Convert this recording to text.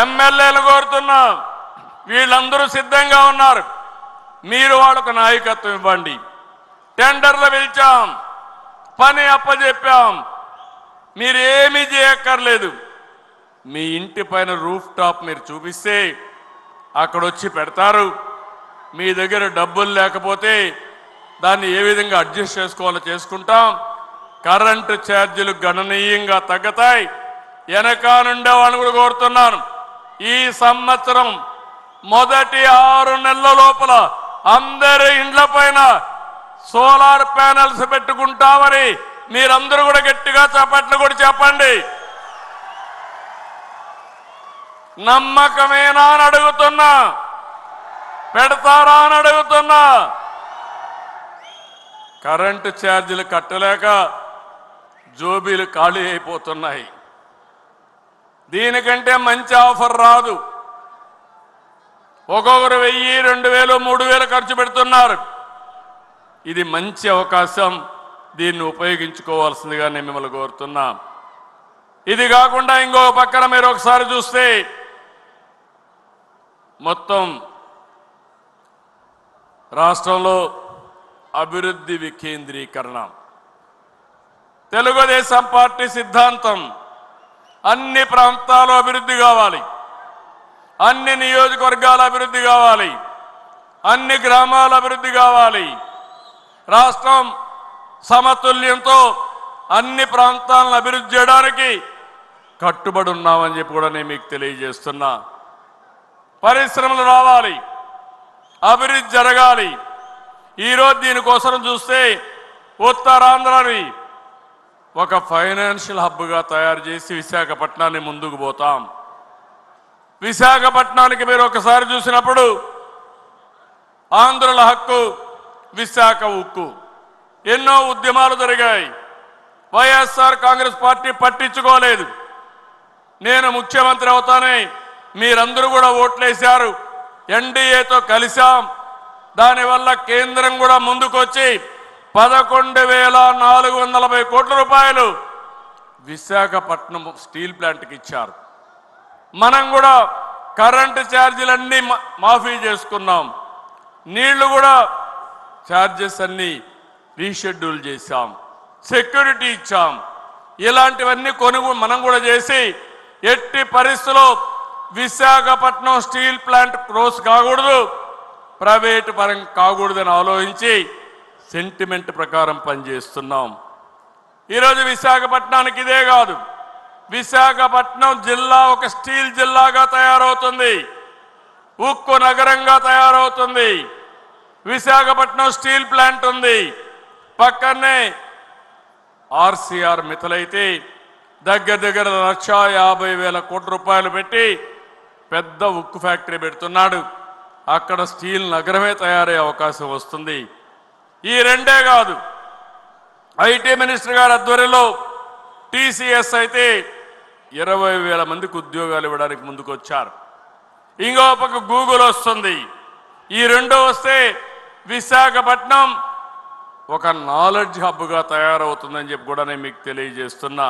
ఎమ్మెల్యేలు కోరుతున్నా, వీళ్ళందరూ సిద్ధంగా ఉన్నారు. మీరు వాళ్ళకు నాయకత్వం ఇవ్వండి. టెండర్లు పిలిచాం, పని అప్పచెప్పాం. మీరు ఏమీ చేయక్కర్లేదు. మీ ఇంటి పైన రూఫ్ టాప్ మీరు చూపిస్తే అక్కడ వచ్చి పెడతారు. మీ దగ్గర డబ్బులు లేకపోతే దాన్ని ఏ విధంగా అడ్జస్ట్ చేసుకోవాలో చేసుకుంటాం. కరెంటు ఛార్జీలు గణనీయంగా తగ్గుతాయి. వెనక నుండే వాళ్ళని కూడా కోరుతున్నాను, ఈ సంవత్సరం మొదటి 6 నెలల లోపల అందరి ఇండ్ల పైన సోలార్ ప్యానెల్స్ పెట్టుకుంటామని మీరందరూ కూడా గట్టిగా చప్పట్లు కూడా చెప్పండి. నమ్మకమేనా అని అడుగుతున్నా, పెడతారా అని అడుగుతున్నా. కరెంటు ఛార్జీలు కట్టలేక జోబీలు ఖాళీ అయిపోతున్నాయి. దీనికంటే మంచి ఆఫర్ రాదు. ఒక్కొక్కరు 1000, 2000, 3000 ఖర్చు పెడుతున్నారు. ఇది మంచి అవకాశం, దీన్ని ఉపయోగించుకోవాల్సిందిగా నేను మిమ్మల్ని కోరుతున్నా. ఇది కాకుండా ఇంకొక పక్కన మీరు ఒకసారి చూస్తే మొత్తం రాష్ట్రంలో అభివృద్ధి వికేంద్రీకరణ తెలుగుదేశం పార్టీ సిద్ధాంతం. అన్ని ప్రాంతాలు అభివృద్ధి కావాలి, అన్ని నియోజకవర్గాల అభివృద్ధి కావాలి, అన్ని గ్రామాల అభివృద్ధి కావాలి. రాష్ట్రం సమతుల్యంతో అన్ని ప్రాంతాలను అభివృద్ధి చేయడానికి కట్టుబడి ఉన్నామని చెప్పి కూడా నేను మీకు తెలియజేస్తున్నా. పరిశ్రమలు రావాలి, అభివృద్ధి జరగాలి. ఈరోజు దీనికోసం చూస్తే ఉత్తరాంధ్రని ఒక ఫైనాన్షియల్ హబ్గా తయారు చేసి విశాఖపట్నాన్ని ముందుకు పోతాం. విశాఖపట్నానికి మీరు ఒకసారి చూసినప్పుడు ఆంధ్రుల హక్కు, విశాఖ ఉక్కు, ఎన్నో ఉద్యమాలు జరిగాయి. వైఎస్ఆర్ కాంగ్రెస్ పార్టీ పట్టించుకోలేదు. నేను ముఖ్యమంత్రి అవుతానే మీరందరూ కూడా ఓట్లేశారు. ఎన్డీఏతో కలిశాం. దానివల్ల కేంద్రం కూడా ముందుకొచ్చి 11,440 కోట్ల రూపాయలు విశాఖపట్నం స్టీల్ ప్లాంట్కి ఇచ్చారు. మనం కూడా కరెంటు ఛార్జీలన్నీ మాఫీ చేసుకున్నాం. నీళ్లు కూడా ఛార్జెస్ అన్నీ రీషెడ్యూల్ చేశాం, సెక్యూరిటీ ఇచ్చాం. ఇలాంటివన్నీ మనం కూడా చేసి ఎట్టి పరిస్థితుల్లో విశాఖపట్నం స్టీల్ ప్లాంట్ క్లోజ్ కాకూడదు, ప్రైవేటు పరం కాకూడదని ఆలోచించి సెంటిమెంట్ ప్రకారం పనిచేస్తున్నాం. ఈరోజు విశాఖపట్నానికి ఇదే కాదు, విశాఖపట్నం జిల్లా ఒక స్టీల్ జిల్లాగా తయారవుతుంది, ఉక్కు నగరంగా తయారవుతుంది. విశాఖపట్నం స్టీల్ ప్లాంట్ ఉంది, పక్కనే ఆర్సీఆర్ మిథలైతే దగ్గర 1,50,000 కోట్ల రూపాయలు పెట్టి పెద్ద ఉక్కు ఫ్యాక్టరీ పెడుతున్నాడు. అక్కడ స్టీల్ నగరమే తయారయ్యే అవకాశం వస్తుంది. ఈ రెండే కాదు, ఐటీ మినిస్టర్ గారి ఆధ్వర్యంలో టీసీఎస్ అయితే 20,000 మందికి ఉద్యోగాలు ఇవ్వడానికి ముందుకు వచ్చారు. ఇంకో పక్క గూగుల్ వస్తుంది. ఈ రెండో వస్తే విశాఖపట్నం ఒక నాలెడ్జ్ హబ్గా తయారవుతుందని చెప్పి కూడా నేను మీకు తెలియజేస్తున్నా.